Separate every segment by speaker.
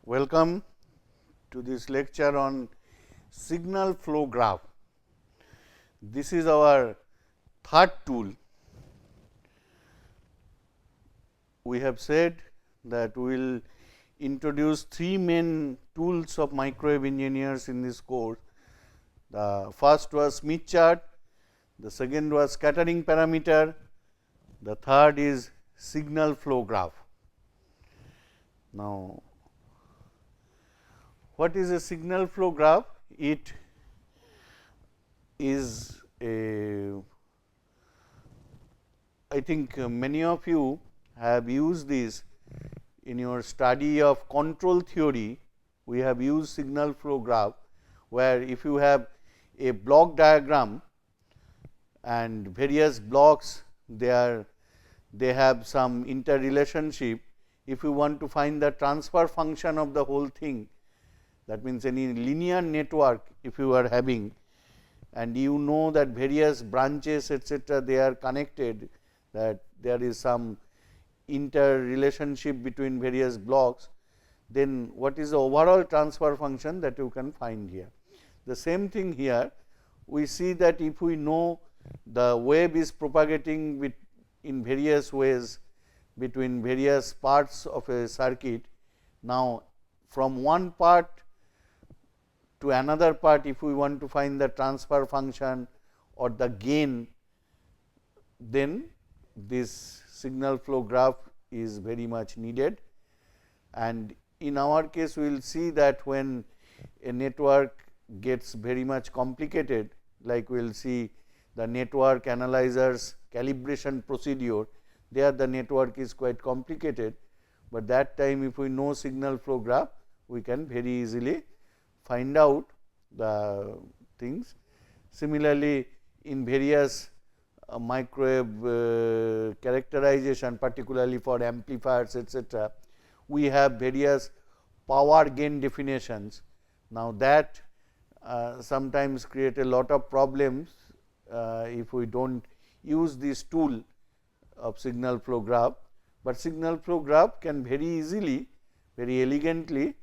Speaker 1: Welcome to this lecture on signal flow graph. This is our third tool. We have said that we will introduce three main tools of microwave engineers in this course. The first was Smith chart, the second was scattering parameter, the third is signal flow graph. Now, what is a signal flow graph? It is I think many of you have used this in your study of control theory. We have used signal flow graph, where if you have a block diagram and various blocks they have some interrelationship. If you want to find the transfer function of the whole thing, that means any linear network if you are having, and you know that various branches etcetera they are connected, that there is some interrelationship between various blocks, then what is the overall transfer function that you can find here. The same thing here, we see that if we know the wave is propagating in various ways between various parts of a circuit. Now, from one part to another part, if we want to find the transfer function or the gain, then this signal flow graph is very much needed. And in our case, we will see that when a network gets very much complicated, like we will see the network analyzers calibration procedure, there the network is quite complicated, but that time if we know signal flow graph, we can very easily find out the things. Similarly, in various microwave characterization, particularly for amplifiers etcetera, we have various power gain definitions. Now, that sometimes create a lot of problems if we do not use this tool of signal flow graph, but signal flow graph can very easily, very elegantly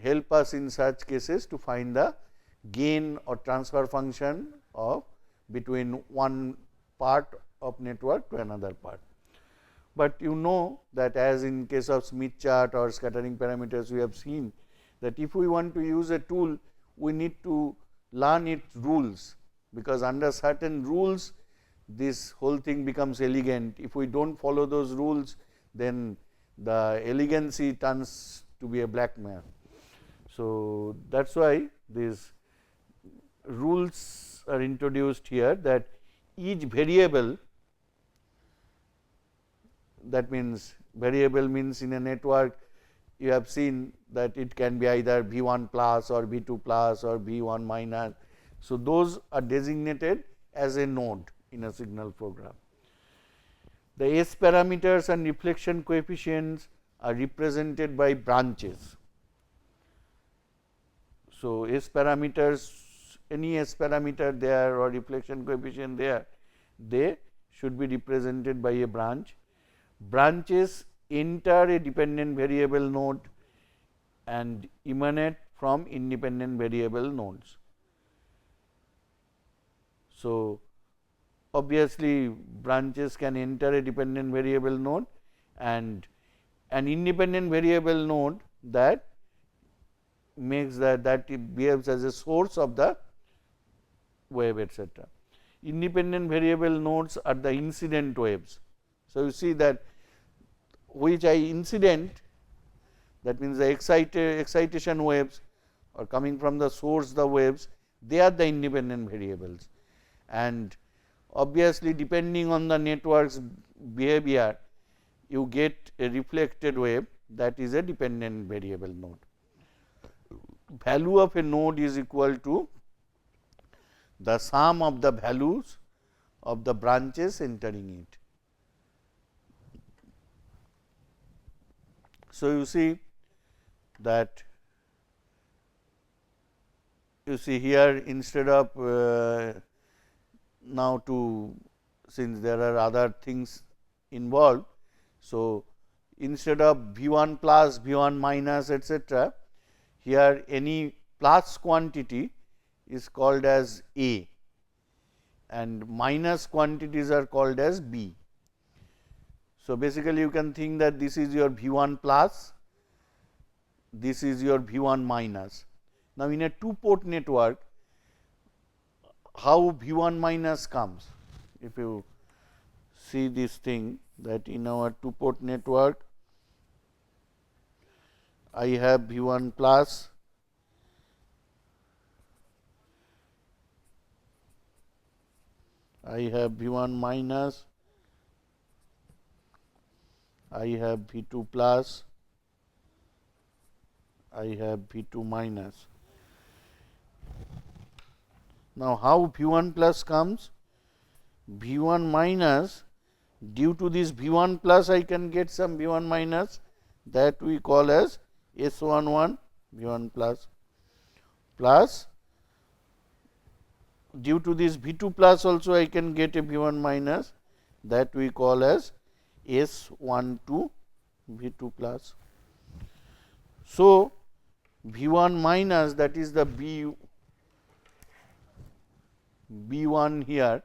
Speaker 1: help us in such cases to find the gain or transfer function of between one part of network to another part. But you know that as in case of Smith chart or scattering parameters, we have seen that if we want to use a tool, we need to learn its rules, because under certain rules this whole thing becomes elegant. If we do not follow those rules, then the elegancy turns to be a blackmail. So, that is why these rules are introduced here, that each variable, that means variable means in a network you have seen that it can be either V 1 plus or V 2 plus or V 1 minus. So, those are designated as a node in a signal flow graph. The S parameters and reflection coefficients are represented by branches. So, S parameters, any S parameter there or reflection coefficient there, they should be represented by a branch. Branches enter a dependent variable node and emanate from independent variable nodes. So, obviously, branches can enter a dependent variable node and an independent variable node that makes that it behaves as a source of the wave etcetera. Independent variable nodes are the incident waves. So, you see that which are incident, that means the excitation waves or coming from the source the waves, they are the independent variables. And obviously, depending on the network's behavior, you get a reflected wave, that is a dependent variable node. Value of a node is equal to the sum of the values of the branches entering it. So, you see that here instead of now to, since there are other things involved. So, instead of V1 plus, V1 minus, etc., here any plus quantity is called as A and minus quantities are called as B. So, basically you can think that this is your V1 plus, this is your V1 minus. Now, in a two port network, how V1 minus comes? If you see this thing, that in our two port network, I have V1 plus, I have V1 minus, I have V2 plus, I have V2 minus. Now, how V1 plus comes? V1 minus, due to this V1 plus I can get some V1 minus, that we call as S11 V1 plus due to this V2 plus also I can get a V1 minus, that we call as S12 V2 plus. So, V1 minus, that is the B1 here.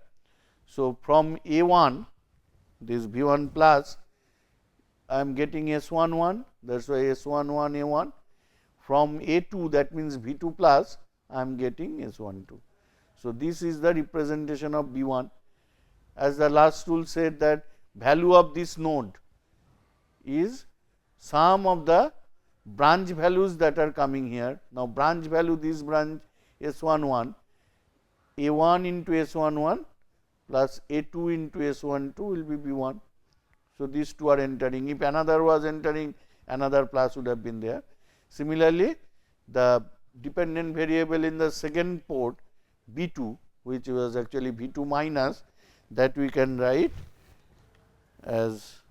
Speaker 1: So, from A1, this V1 plus, I am getting S11, that is why S11 A1. From A2, that means V2 plus, I am getting S12. So, this is the representation of B1. As the last rule said, that value of this node is sum of the branch values that are coming here. Now, branch value, this branch S11, A1 into S11 plus A2 into S12 will be B1. So, these two are entering. If another was entering, another plus would have been there. Similarly, the dependent variable in the second port B2, which was actually V2 minus, that we can write as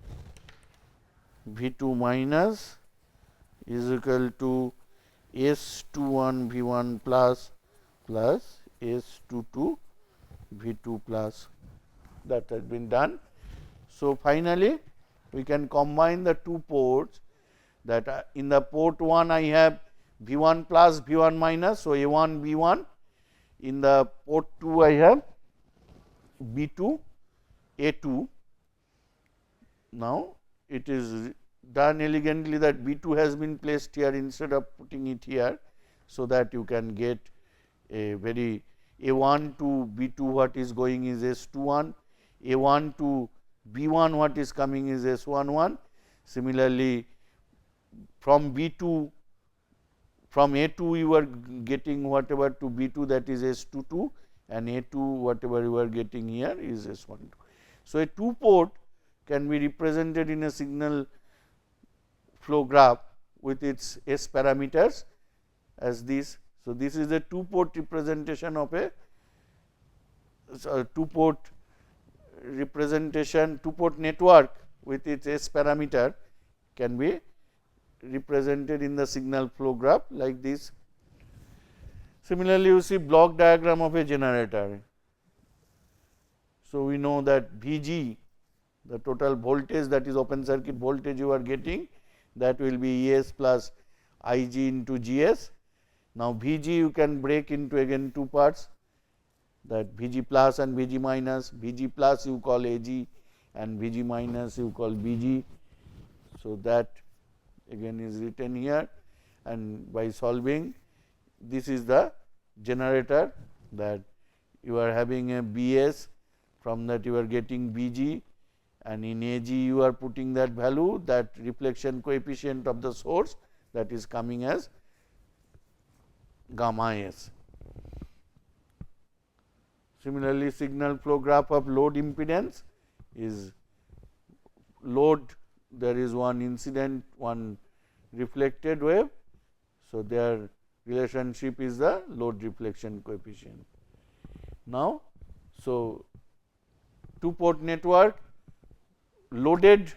Speaker 1: V2 minus is equal to S21 V1 plus S22 V2 plus. That has been done. So, finally, we can combine the two ports, that in the port 1 I have V1 plus V1 minus. So, A1 B1, in the port 2 I have B2 A2. Now, it is done elegantly that B2 has been placed here instead of putting it here. So, that you can get a very A1 to B2 what is going is S21, A1 to B1 what is coming is S11. Similarly, from B2, from A2 you are getting whatever to B2, that is S22, and A2 whatever you are getting here is S12. So, a two port can be represented in a signal flow graph with its S parameters as this. So, this is a two port representation of a two port representation, two port network with its S parameter can be represented in the signal flow graph like this. Similarly, you see block diagram of a generator. So, we know that Vg, the total voltage, that is open circuit voltage you are getting, that will be Es plus Ig into Gs. Now, Vg you can break into again two parts, that Vg plus and Vg minus. Vg plus you call Ag and Vg minus you call Bg. So, that again is written here, and by solving, this is the generator, that you are having a Bs, from that you are getting Bg, and in Ag you are putting that value, that reflection coefficient of the source, that is coming as gamma S. Similarly, signal flow graph of load impedance is load, there is one incident, one reflected wave. So, their relationship is the load reflection coefficient. Now, so two port network loaded,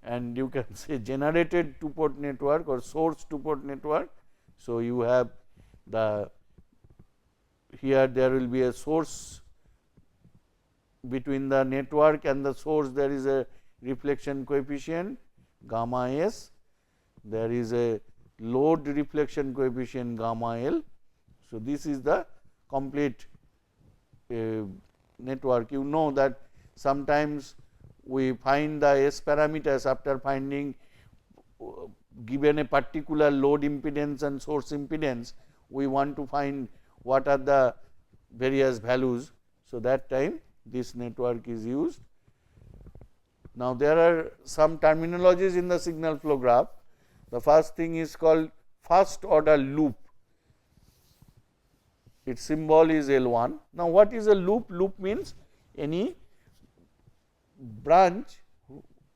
Speaker 1: and you can say generated two port network or source two port network. So, you have the here there will be a source between the network and the source, there is a reflection coefficient gamma s, there is a load reflection coefficient gamma L. So, this is the complete network. You know that sometimes we find the S parameters after finding given a particular load impedance and source impedance, we want to find what are the various values. So, that time this network is used. Now, there are some terminologies in the signal flow graph. The first thing is called first order loop. Its symbol is L1. Now, what is a loop? Loop means any branch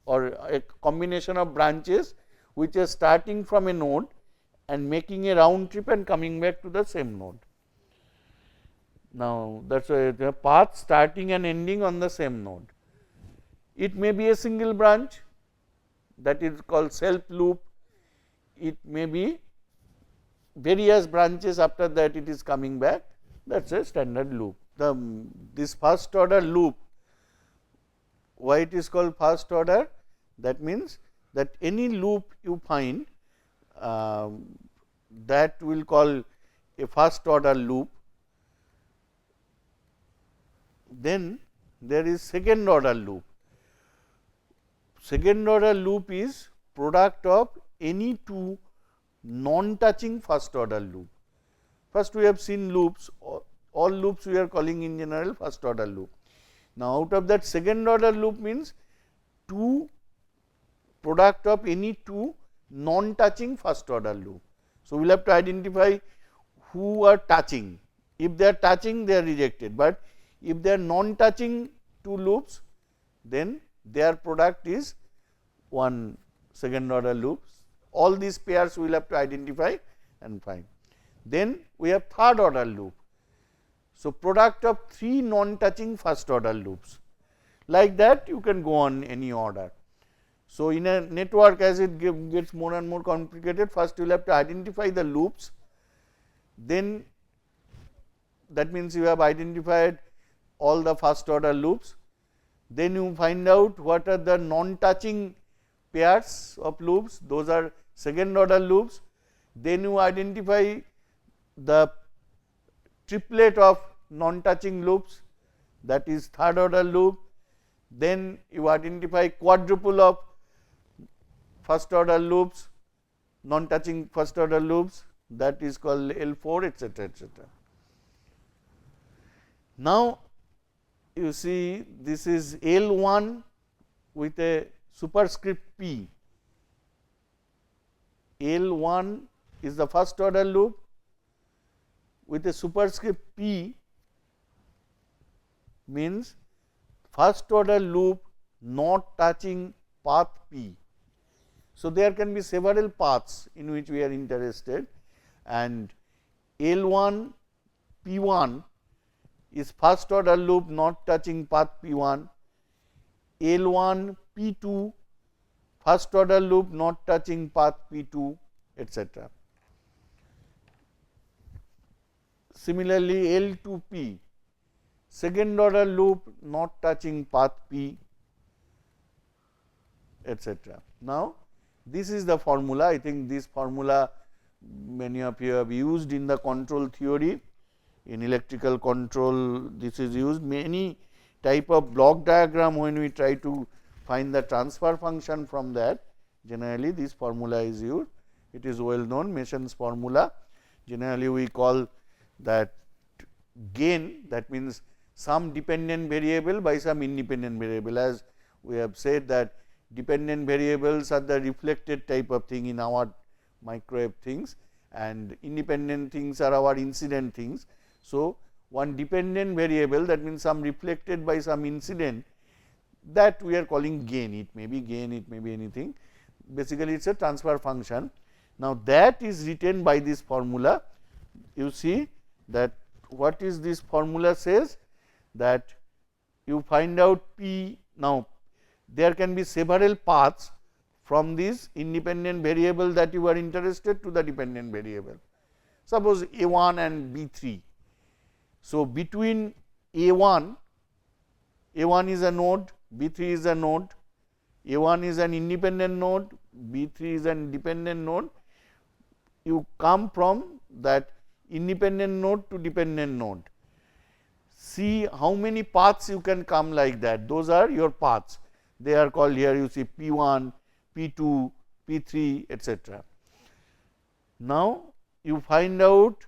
Speaker 1: or a combination of branches which are starting from a node and making a round trip and coming back to the same node. Now, that is the path starting and ending on the same node. It may be a single branch, that is called self loop. It may be various branches, after that it is coming back, that is a standard loop. This first order loop, why it is called first order? That means that any loop you find that will call a first order loop. Then there is second order loop. Second order loop is product of any two non-touching first order loop. First we have seen loops, all loops we are calling in general first order loop. Now, out of that second order loop means two product of any two non-touching first order loop. So, we will have to identify who are touching. If they are touching, they are rejected, but if they are non-touching two loops, then their product is one second order loop. All these pairs we will have to identify and find. Then we have third order loop. So, product of three non-touching first order loops. Like that you can go on any order. So, in a network, as it gets more and more complicated, first you will have to identify the loops, then that means you have identified all the first order loops, then you find out what are the non-touching pairs of loops, those are second order loops, then you identify the triplet of non-touching loops, that is third order loop, then you identify quadruple of first order loops, non-touching first order loops, that is called L4, etc., etc. Now, you see this is L1 with a superscript P. L1 is the first order loop with a superscript P, means first order loop not touching path P. So, there can be several paths in which we are interested, and L1 P1 is first order loop not touching path P1, L1 P2 first order loop not touching path P2, etc. Similarly, L2 P second order loop not touching path P, etc. Now, this is the formula. I think this formula many of you have used in the control theory. In electrical control, this is used. Many type of block diagram, when we try to find the transfer function from that, generally this formula is used. It is well known, Mason's formula. Generally, we call that gain, that means some dependent variable by some independent variable, as we have said that dependent variables are the reflected type of thing in our microwave things, and independent things are our incident things. So, one dependent variable, that means some reflected by some incident, that we are calling gain. It may be gain, it may be anything, basically it is a transfer function. Now, that is written by this formula. You see that what is this formula says, that you find out P. Now, there can be several paths from this independent variable that you are interested to the dependent variable. Suppose A1 and B3. So, between A1 is a node, B3 is a node, A1 is an independent node, B3 is an dependent node. You come from that independent node to dependent node. See how many paths you can come like that. Those are your paths. They are called here, you see P1, P2, P3, etc. Now, you find out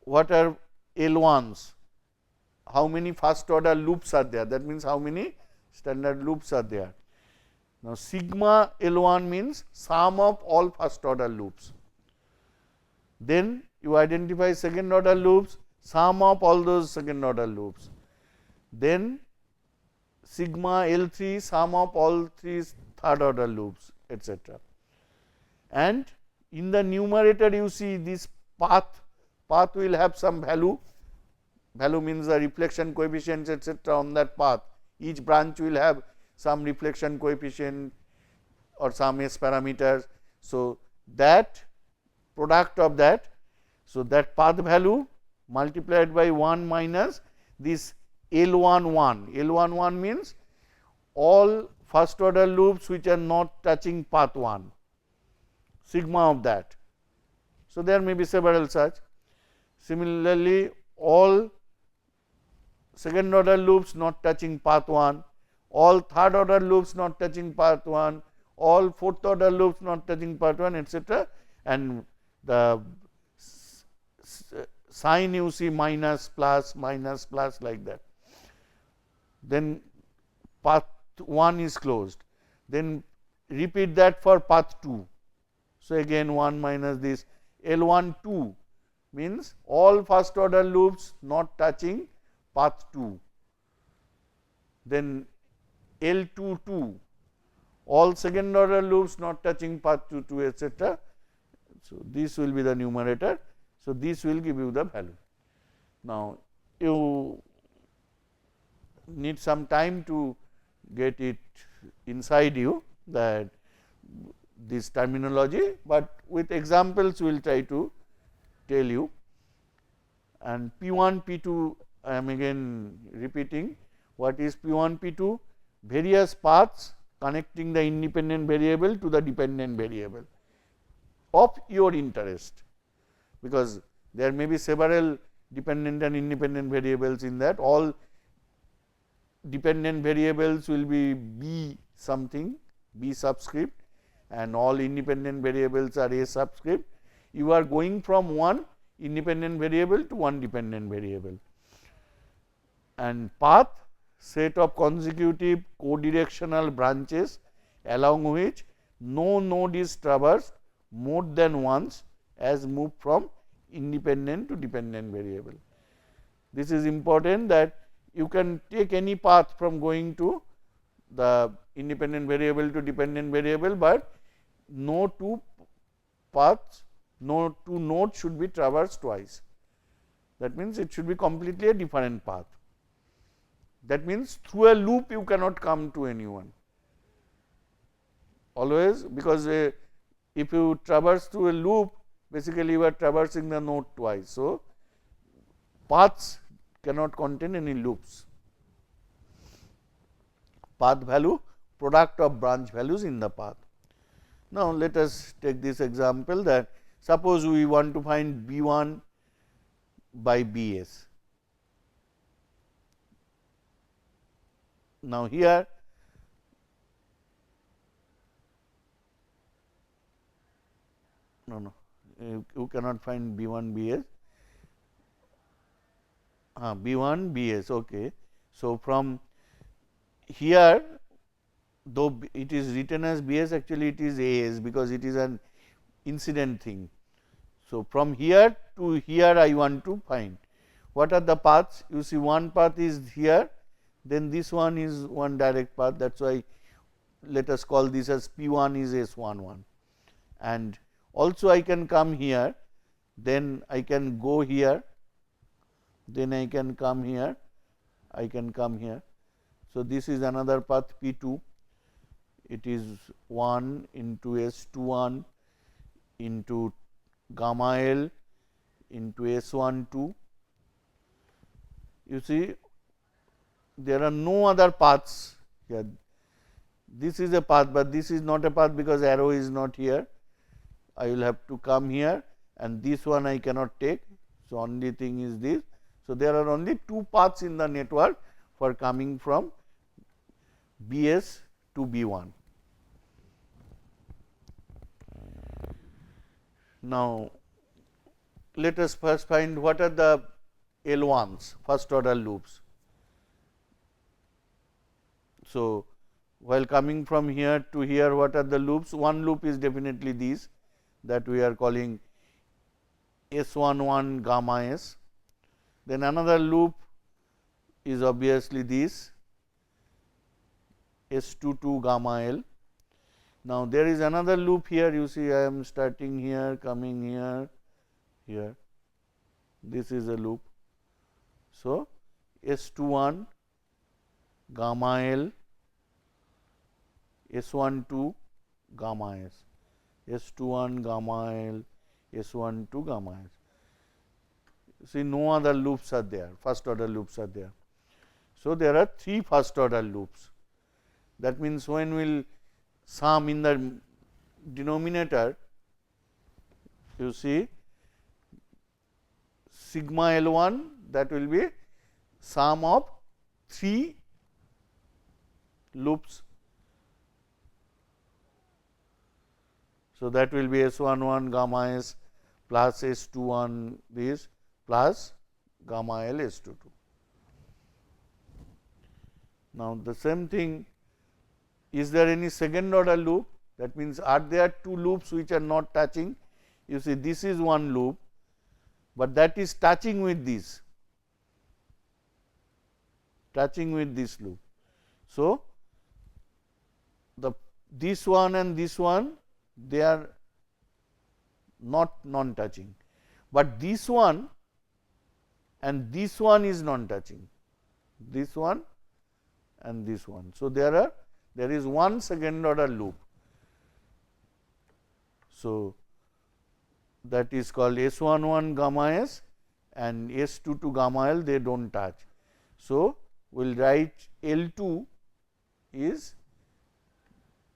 Speaker 1: what are L1s, how many first order loops are there, that means how many standard loops are there. Now, sigma L1 means sum of all first order loops. Then you identify second order loops, sum of all those second order loops. Then sigma L3, sum of all three third order loops, etc. And in the numerator you see this path will have some value means the reflection coefficients, etc. on that path. Each branch will have some reflection coefficient or some S parameters. So, that product of that, so that path value multiplied by 1 minus this L11. L11 means all first order loops which are not touching path 1, sigma of that. So, there may be several such. Similarly, all second order loops not touching path 1, all third order loops not touching path 1, all fourth order loops not touching path 1, etc. And the sign you see minus, plus like that. Then path 1 is closed. Then repeat that for path 2. So, again 1 minus this L12 means all first order loops not touching path 2. Then L22 all second order loops not touching path 2, etc. So, this will be the numerator. So, this will give you the value. Now, you need some time to get it inside you, that this terminology, but with examples we will try to tell you. And P1, P2, I am again repeating what is P1, P2, various paths connecting the independent variable to the dependent variable of your interest, because there may be several dependent and independent variables in that. All dependent variables will be B something, B subscript, and all independent variables are A subscript. You are going from one independent variable to one dependent variable. And path, set of consecutive codirectional branches along which no node is traversed more than once as moved from independent to dependent variable. This is important, that you can take any path from going to the independent variable to dependent variable, but no two paths, no two nodes should be traversed twice. That means, it should be completely a different path. That means, through a loop you cannot come to anyone always, because if you traverse through a loop, basically you are traversing the node twice. So, paths cannot contain any loops. Path value, product of branch values in the path. Now, let us take this example, that suppose we want to find B1 by Bs. Now, here you cannot find B1 Bs, B1 Bs. Okay. So, from here, though it is written as Bs, actually it is As, because it is an incident thing. So, from here to here I want to find what are the paths. You see, one path is here, then this one is one direct path. That is why let us call this as P1 is S11, and also I can come here, then I can go here, then I can come here, I can come here. So, this is another path P2, it is 1 into S21 into gamma L into S12. You see, there are no other paths here. this is a path, but this is not a path because arrow is not here. I will have to come here, and this one I cannot take. So, only thing is this. So, there are only two paths in the network for coming from BS to B1. Now, let us first find what are the L1s, first order loops. So, while coming from here to here, what are the loops? One loop is definitely these, that we are calling S11 gamma S. Then another loop is obviously this S22 gamma L. Now, there is another loop here, you see I am starting here, coming here, here, this is a loop. So, S21 gamma L, S12 gamma S, S21 gamma L, S12 gamma S. See, no other loops are there, first order loops are there. So, there are three first order loops. That means, when we will sum in the denominator, you see sigma L1, that will be sum of three loops. So, that will be S11 gamma S plus S21 this plus gamma L S22. Now, the same thing, is there any second order loop? That means, are there two loops which are not touching? You see, this is one loop, but that is touching with this, touching with this loop. So, this one and this one, they are not non-touching, but this one and this one is non-touching, this one and this one. So, there is one second order loop. So, that is called S11 gamma S and S22 gamma L, they do not touch. So, we will write L2 is,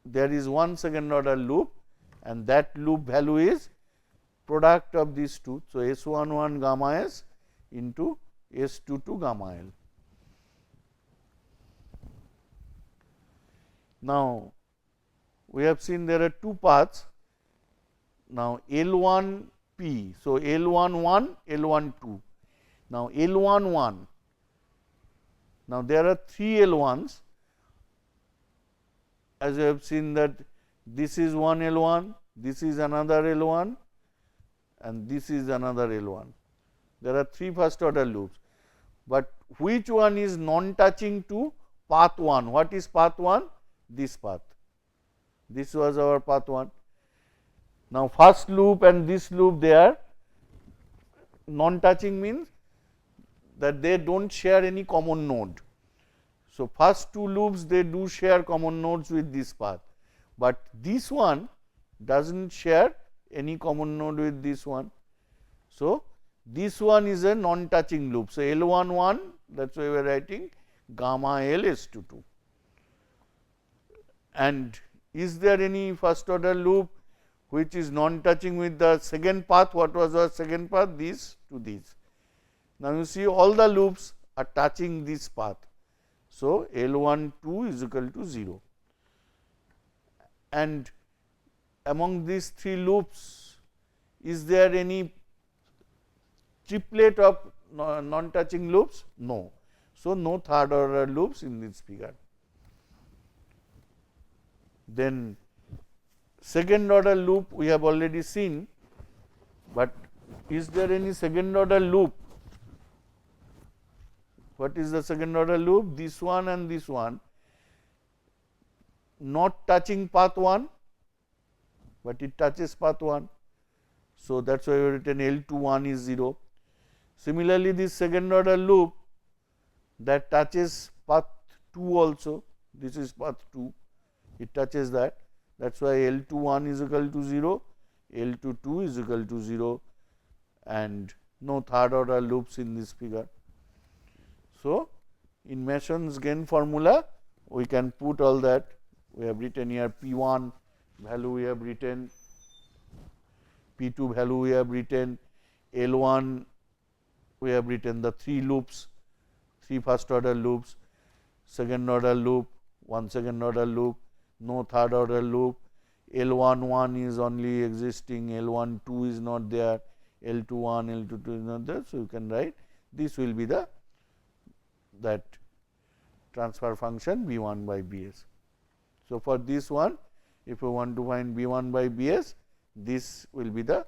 Speaker 1: there is one second order loop, and that loop value is product of these two. So, S11 gamma S into S22 gamma L. Now, we have seen there are two paths. Now, L1P. So, L11, L12. Now, L11. Now, there are three L1s, as you have seen that this is one L1, this is another L1 and this is another L1. There are three first order loops, but which one is non-touching to path 1? What is path 1? This path. This was our path 1. Now, first loop and this loop, they are non-touching, means that they do not share any common node. So, first two loops, they do share common nodes with this path, but this one does not share any common node with this one. So, this one is a non-touching loop. So, L11, that is why we are writing gamma L S22. And is there any first order loop which is non-touching with the second path? What was our second path? This to this. Now, you see all the loops are touching this path. So, L12 is equal to 0, and among these three loops, is there any triplet of non-touching loops? No. So, no third order loops in this figure. Then second order loop we have already seen, but is there any second order loop? What is the second order loop? This one and this one, not touching path 1, but it touches path 1. So, that is why we have written L21 is 0. Similarly, this second order loop that touches path 2 also, this is path 2, it touches that. That is why L21 is equal to 0, L22 is equal to 0, and no third order loops in this figure. So, in Mason's gain formula, we can put all that we have written here P1 value, we have written P2 value, we have written L1, we have written the 3 loops, 3 first order loops, second order loop, 1 second order loop, no third order loop, L11 is only existing, L12 is not there, L21, L22 is not there. So, you can write this will be the that transfer function B1 by Bs. So, for this one, if you want to find B1 by Bs, this will be the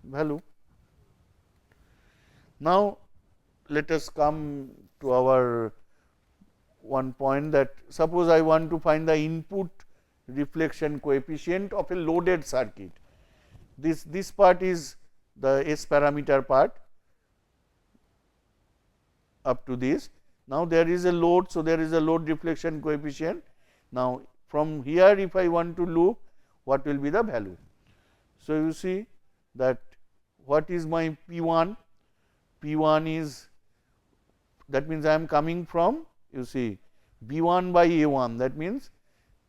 Speaker 1: value. Now, let us come to our one point, that suppose I want to find the input reflection coefficient of a loaded circuit. This part is the S parameter part up to this. Now, there is a load. So, there is a load reflection coefficient. Now, from here if I want to loop, what will be the value? So, you see that what is my P1? P1 is, that means I am coming from, you see, B1 by A1, that means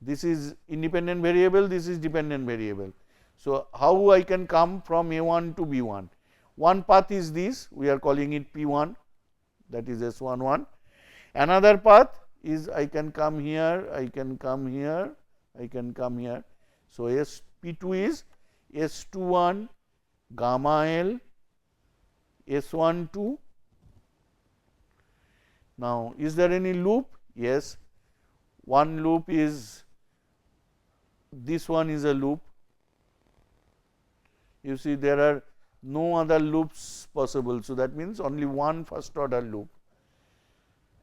Speaker 1: this is independent variable, this is dependent variable. So, how I can come from A1 to B1? One path is this, we are calling it P1, that is S11. Another path is I can come here, I can come here, I can come here. So, P2 is S21 gamma L S12. Now, is there any loop? Yes, one loop is, this one is a loop. You see there are no other loops possible. So, that means only one first order loop,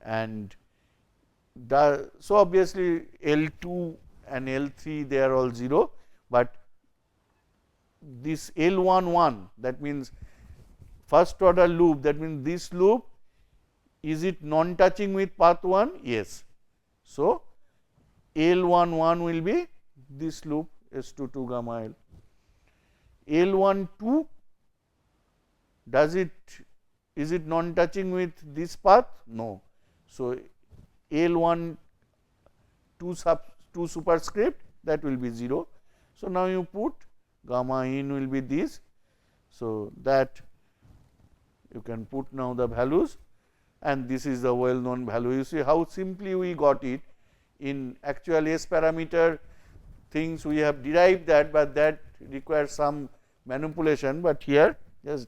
Speaker 1: and so obviously L2 and L3 they are all 0, but this L11, that means first order loop, that means this loop, is it non touching with path 1? Yes. So, L11 will be this loop S22 gamma L. L12, is it non touching with this path? No. So, L12 superscript, that will be 0. So, now you put gamma in will be this. So, that you can put now the values, and this is the well known value. You see how simply we got it. In actual S parameter things we have derived that, but that requires some manipulation, but here just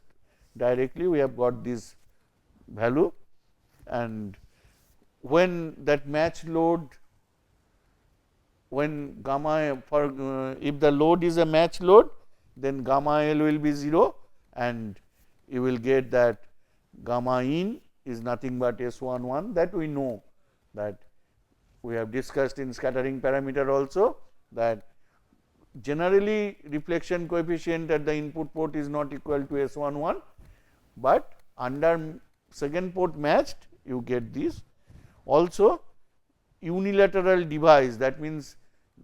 Speaker 1: directly we have got this value. And when that match load, when gamma for if the load is a match load, then gamma L will be 0, and you will get that gamma in is nothing but S11, that we know, that we have discussed in scattering parameter also, that generally reflection coefficient at the input port is not equal to S11, but under second port matched you get this. Also unilateral device, that means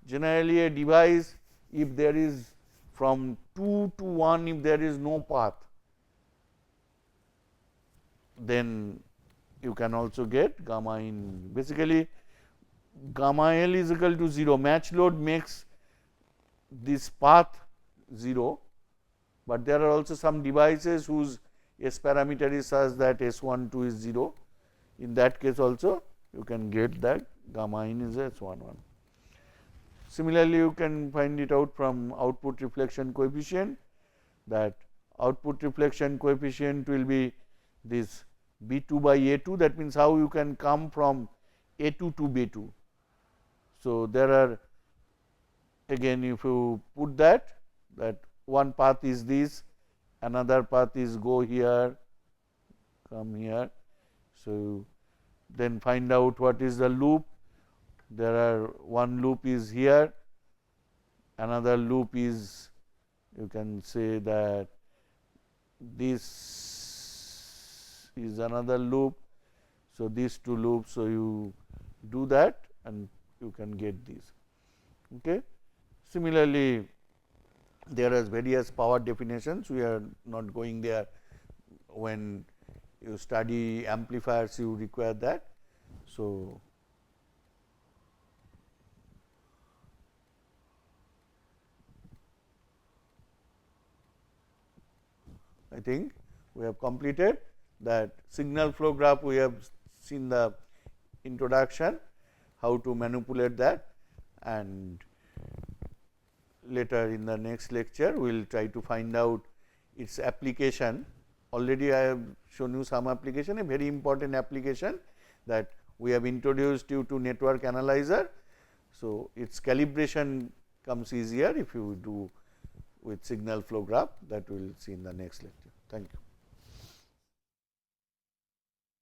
Speaker 1: generally a device, if there is from 2 to 1, if there is no path, then you can also get gamma in. Basically gamma L is equal to 0, match load makes this path 0, but there are also some devices whose S parameter is such that S12 is 0. In that case also you can get that gamma in is S11. Similarly, you can find it out from output reflection coefficient, that output reflection coefficient will be this B2 by A2, that means how you can come from A2 to B2. So, there are, again if you put that one path is this, another path is go here, come here. So, then find out what is the loop. There are one loop is here, another loop is, you can say that this is another loop. So, these two loops, so you do that and you can get these. Okay. Similarly, there are various power definitions, we are not going there. When you study amplifiers, you require that. So, I think we have completed that signal flow graph. We have seen the introduction, how to manipulate that, and later in the next lecture we will try to find out its application. Already I have shown you some application, a very important application that we have introduced you to network analyzer. So, its calibration comes easier if you do with signal flow graph, that we will see in the next lecture. Thank you.